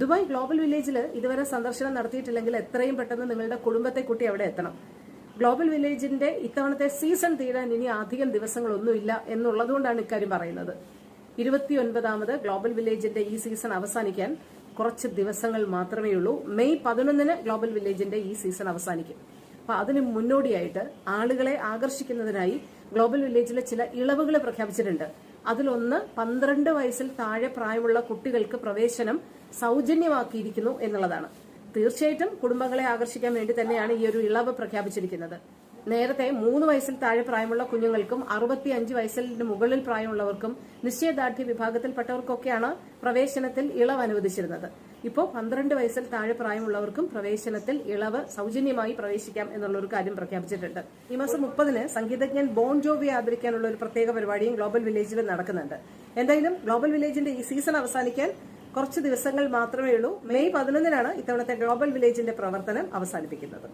Dubai global വില്ലേജിൽ ഇതുവരെ സന്ദർശനം നടത്തിയിട്ടില്ലെങ്കിൽ എത്രയും പെട്ടെന്ന് നിങ്ങളുടെ കുടുംബത്തെ കൂട്ടി അവിടെ എത്തണം. ഗ്ലോബൽ വില്ലേജിന്റെ ഇത്തവണത്തെ സീസൺ തീരാൻ ഇനി അധികം ദിവസങ്ങളൊന്നുമില്ല എന്നുള്ളതുകൊണ്ടാണ് ഇക്കാര്യം പറയുന്നത്. 29ാമത് ഗ്ലോബൽ വില്ലേജിന്റെ ഈ സീസൺ അവസാനിക്കാൻ കുറച്ച് ദിവസങ്ങൾ മാത്രമേ ഉള്ളൂ. മെയ് 11 ഗ്ലോബൽ വില്ലേജിന്റെ ഈ സീസൺ അവസാനിക്കും. അപ്പൊ അതിന് മുന്നോടിയായിട്ട് ആളുകളെ ആകർഷിക്കുന്നതിനായി ഗ്ലോബൽ വില്ലേജിലെ ചില ഇളവുകൾ പ്രഖ്യാപിച്ചിട്ടുണ്ട്. അതിലൊന്ന് 12 വയസ്സിൽ താഴെ പ്രായമുള്ള കുട്ടികൾക്ക് പ്രവേശനം സൗജന്യമാക്കിയിരിക്കുന്നു എന്നുള്ളതാണ്. തീർച്ചയായിട്ടും കുടുംബങ്ങളെ ആകർഷിക്കാൻ വേണ്ടി തന്നെയാണ് ഈ ഒരു ഇളവ് പ്രഖ്യാപിച്ചിരിക്കുന്നത്. നേരത്തെ 3 വയസ്സിൽ താഴെ പ്രായമുള്ള കുഞ്ഞുങ്ങൾക്കും 65 വയസ്സിന് മുകളിൽ പ്രായമുള്ളവർക്കും നിശ്ചയദാർഢ്യ വിഭാഗത്തിൽപ്പെട്ടവർക്കൊക്കെയാണ് പ്രവേശനത്തിൽ ഇളവ് അനുവദിച്ചിരുന്നത്. ഇപ്പോൾ 12 വയസ്സിൽ താഴെ പ്രായമുള്ളവർക്കും പ്രവേശനത്തിൽ ഇളവ് സൗജന്യമായി പ്രവേശിക്കാം എന്നുള്ള ഒരു കാര്യം പ്രഖ്യാപിച്ചിട്ടുണ്ട്. ഈ മാസം 30 സംഗീതജ്ഞൻ ബോൺ ജോവിയെ ആദരിക്കാനുള്ള ഒരു പ്രത്യേക പരിപാടിയും ഗ്ലോബൽ വില്ലേജിൽ നടക്കുന്നുണ്ട്. എന്തായാലും ഗ്ലോബൽ വില്ലേജിന്റെ ഈ സീസൺ അവസാനിക്കാൻ കുറച്ച് ദിവസങ്ങൾ മാത്രമേ ഉള്ളൂ. മെയ് 11 ഇത്തവണത്തെ ഗ്ലോബൽ വില്ലേജിന്റെ പ്രവർത്തനം അവസാനിപ്പിക്കുന്നത്.